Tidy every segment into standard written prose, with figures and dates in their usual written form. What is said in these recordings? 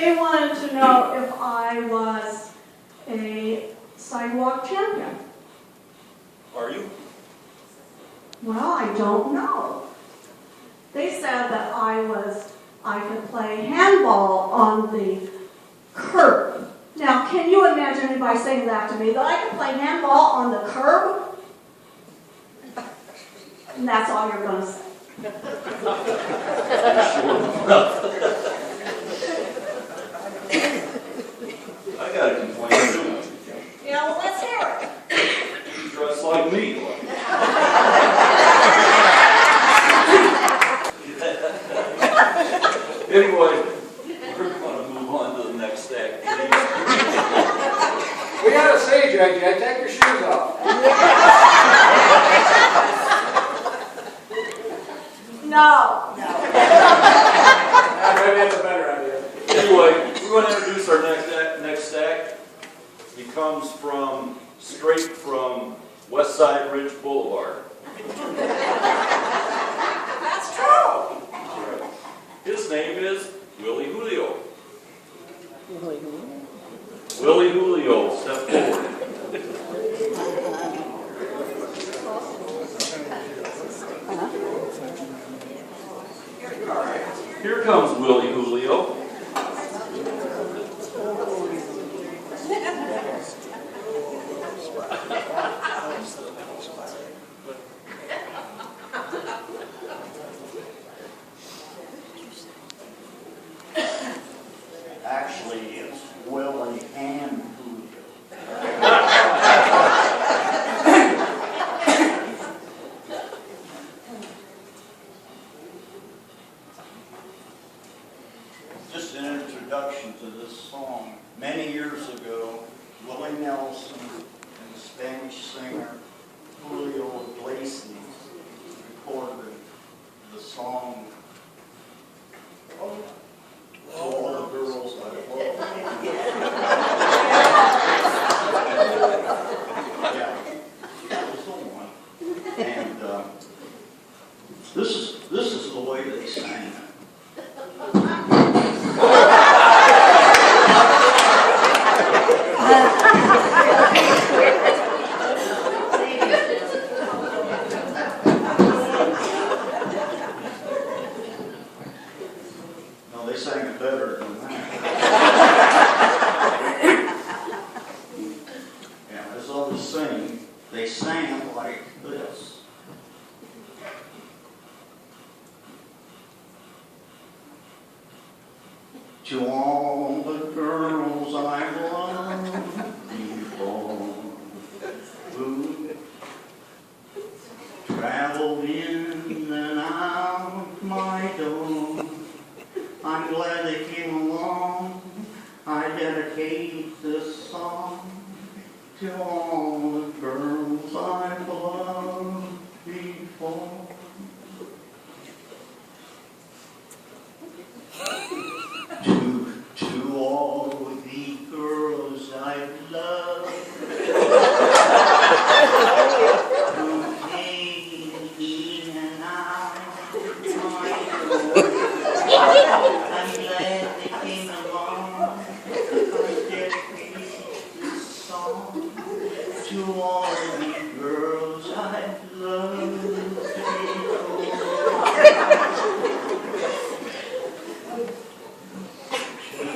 They wanted to know if I was a sidewalk champion. Are you? Well, I don't know. They said that I could play handball on the curb. Now, can you imagine anybody saying that to me, that I could play handball on the curb? And that's all you're going to say. I got a complaint too. Yeah, well, let's hear it. You dress like me. Anyway, we're going to move on to the next activity. We got a stage right yet. Take your shoes off. No. Maybe that's a better idea. Anyway, we're going to introduce our next act. He comes straight from West Side Ridge Boulevard. That's true. His name is Willie Julio. Willie Julio, step forward. Here comes Willie Julio. Actually, it's Willie and Julio. Just an introduction to this song. Many years ago, Willie Nelson and the Spanish singer Julio Iglesias recorded the song To All the Girls I Love. Yeah, that was the one. And this is the way they sang it. No, they sang it better than that. Yeah, as I was saying, they sang it like this. To all the girls I've loved before, who traveled in and out my door, I'm glad they came along. I dedicate this song to all the girls I've loved before. To all the girls I've loved, who came in and out my door, I'm glad they came along. I dedicate this song to all the girls I've loved before.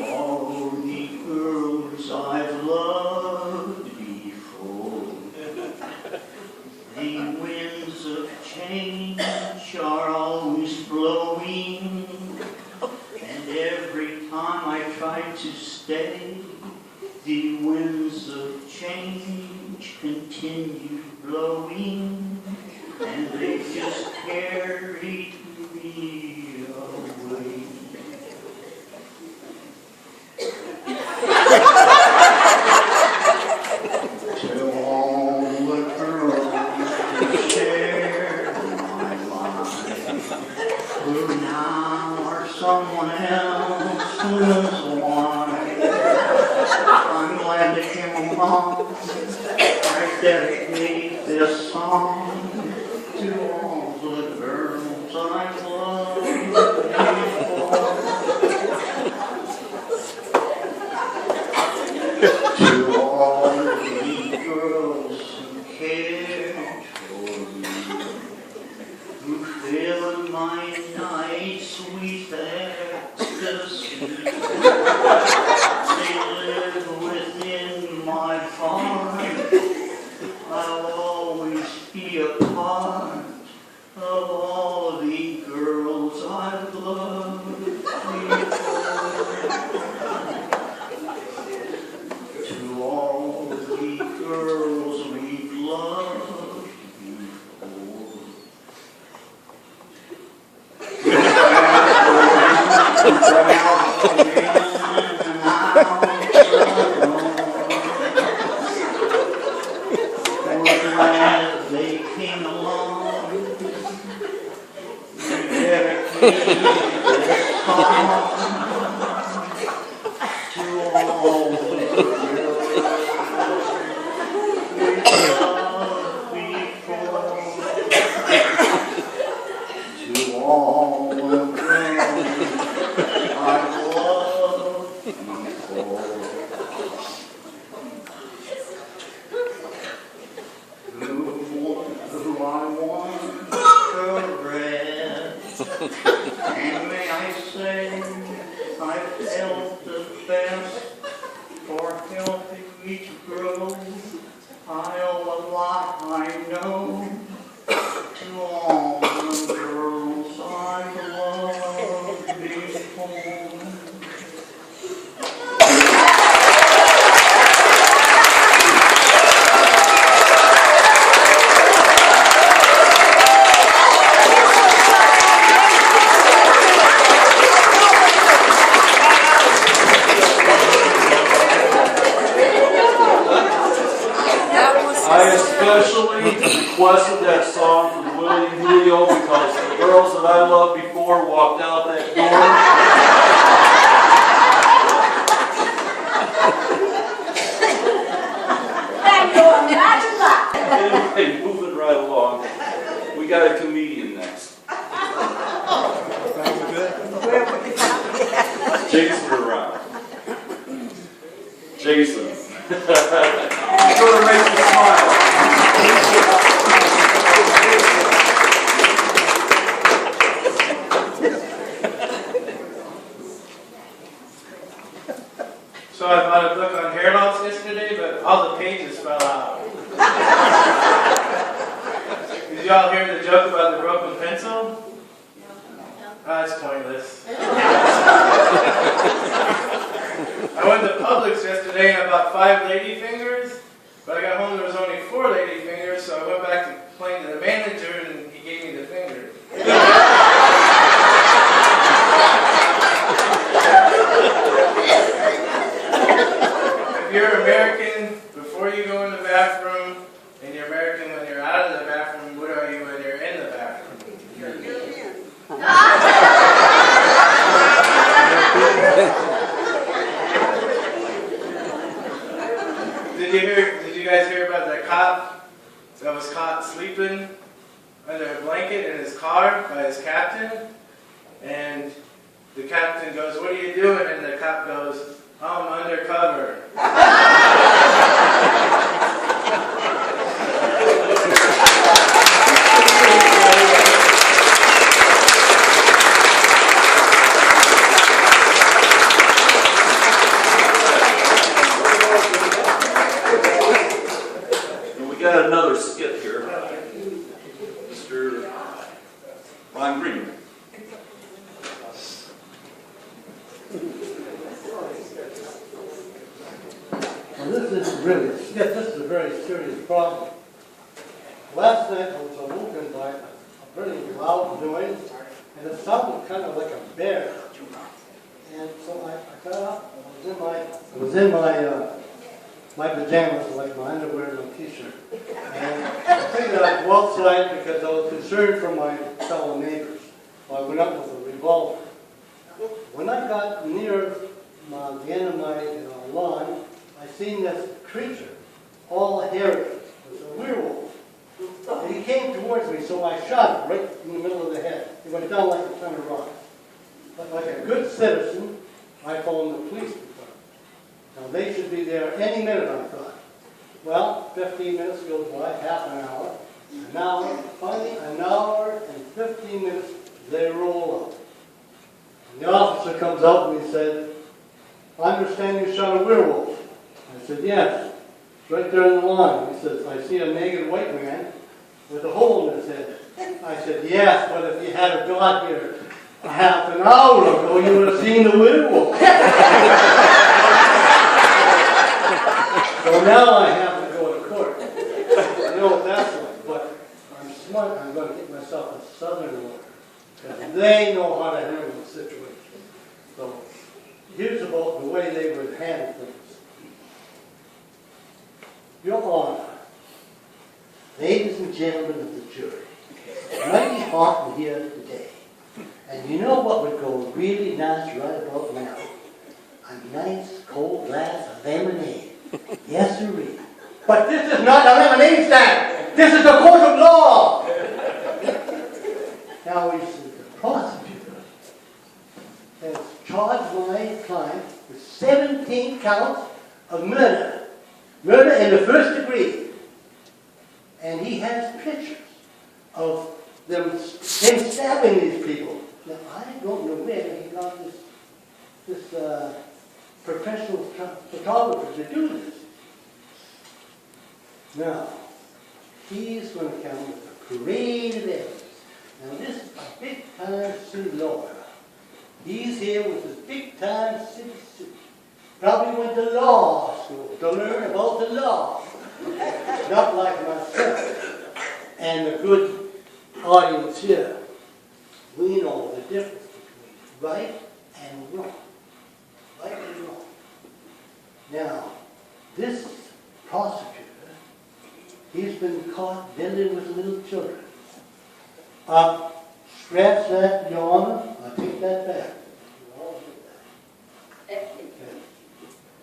All the girls I've loved before, the winds of change are always blowing, and every time I try to stay, the winds of change continue blowing, and they just carry me away. To all the girls who share my life, who now are someone else's wife, I'm glad they came along. I dedicate this song to all the girls I've loved before. live within my heart. I'll always be a part of all the girls I've loved before. To all the girls we've loved before. As they came along, they dedicated this song to all the girls we loved before. To all the girls I loved before. Who I want to rest. And may I say, I felt the best for healthy growth. I owe a lot, I know, to all the girls I loved before. I especially requested that song from Willie Julio because the girls that I loved before walked out that Can you imagine that? door. Anyway, moving right along. We got a comedian next. Jason around. Jason. He's going to make you smile. So I bought a book on hair loss yesterday, but all the pages fell out. Did y'all hear the joke about the broken pencil? It's pointless. I went to Publix yesterday and I bought 5 lady fingers, but I got home there was only 4 lady fingers, so I went back to complain to the manager and he gave me the finger. If you're American before you go in the bathroom, and you're American when you're out of the bathroom, what are you when you're in the bathroom? You're a European. Did you guys hear about that cop that was caught sleeping under a blanket in his car by his captain? And the captain goes, "What are you doing?" And the cop goes, "I'm undercover." And we got another skit here. Mr. Ron Green. Well, this isn't really a skit, this is a very serious problem. Last night I was awoken by a very loud noise, and it sounded kind of like a bear. And so I got up, I was in my pajamas, like my underwear and my t-shirt. And I figured I'd go outside because I was concerned for my fellow neighbors. So I went up with a revolver. When I got near the end of my lawn, I seen this creature, all hairy. It was a werewolf. And he came towards me, so I shot him right in the middle of the head. He went down like a ton of rocks. But like a good citizen, I phoned the police department. Now they should be there any minute, I thought. Well, 15 minutes goes by, half an hour. Finally, an hour and 15 minutes, they roll up. And the officer officer comes out and he said, I understand you shot a werewolf. I said, yes. Right there in the line. He says, I see a naked white man with a hole in his head. I said, yes, but if you had got here a half an hour ago, you would have seen the werewolf. So now I have to go to court. You know what that's like, but I'm smart. I'm going to get myself a southern lawyer. Because they know how to handle the situation. So here's about the way they would handle things. Your Honor, ladies and gentlemen of the jury, it's mighty hot in here today. And you know what would go really nice right about now? A nice cold glass of lemonade. Yes, sirree. But this is not a lemonade stand. This is a court of law. Now, we see the prosecutor has charged my client with 17 counts of murder. Murder in the first degree. And he has pictures of him stabbing these people. Now, I don't know where he got this professional photographer to do this. Now, he's going to come with a parade of evidence. Now, this is a big-time city lawyer. He's here with his big-time city suit. Probably went to law school to learn about the law. Not like myself and the good audience here. We know the difference between right and wrong. Right and wrong. Now, this prosecutor, he's been caught dealing with little children. Scratch that, Your Honor. I take that back. Okay.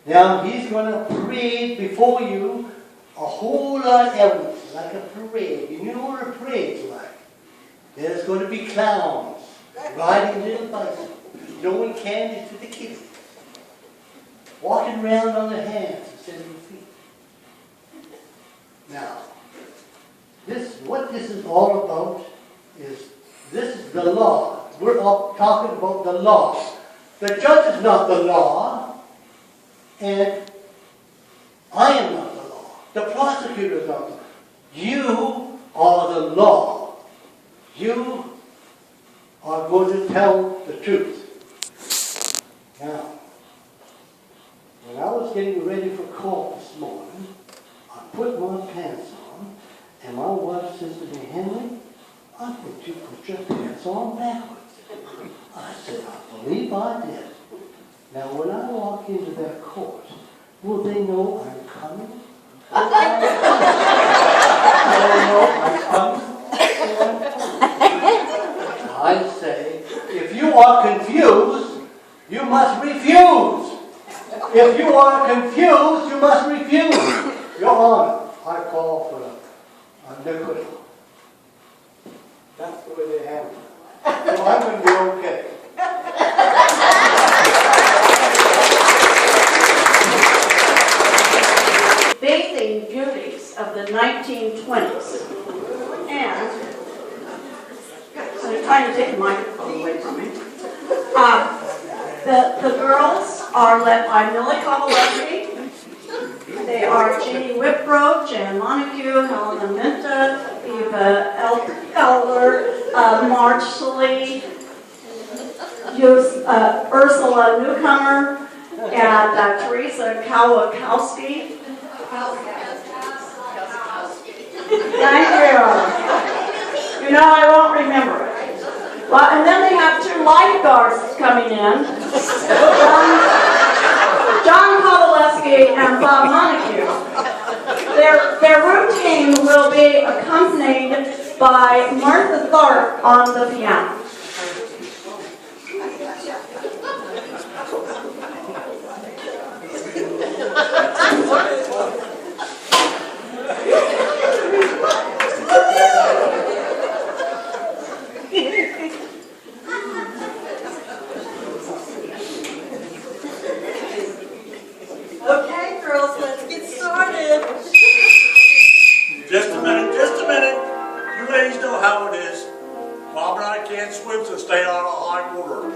Now, he's going to parade before you a whole lot of evidence, like a parade. You know what a parade's like. There's going to be clowns riding little bicycles, throwing candy to the kids, walking around on their hands instead of their feet. Now, what this is all about is, this is the law. We're all talking about the law. The judge is not the law, and I am not the law. The prosecutor is not the law. You are the law. You are going to tell the truth. Now, when I was getting ready for court this morning, I put my pants on, and my wife says to me, Henry, I think you put your pants on backwards. I said, I believe I did. Now, when I walk into their court, will they know I'm coming? Will they know I'm coming? I say, if you are confused, you must refuse. If you are confused, you must refuse. Your Honor, I call for a liquid. That's the way they handle it. So I'm going to be okay. Bathing beauties of the 1920s. And, so they're trying to take the microphone away from me. The girls are led by Millie Kowalewski. They are Jeannie Whitbrook, Jan Montague, Helena Minta, Eva Elder, Marge Sully, Ursula Newcomer, and Teresa Kowakowski. Thank you. You know, I won't remember it. Well, and then they have two lifeguards coming in. John Kowalewski and Bob Montague. Their routine will be accompanied by Martha Tharp on the piano. Okay, girls, let's get started. Just a minute. You ladies know how it is. Bob and I can't swim, so stay out of high water.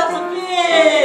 applause a big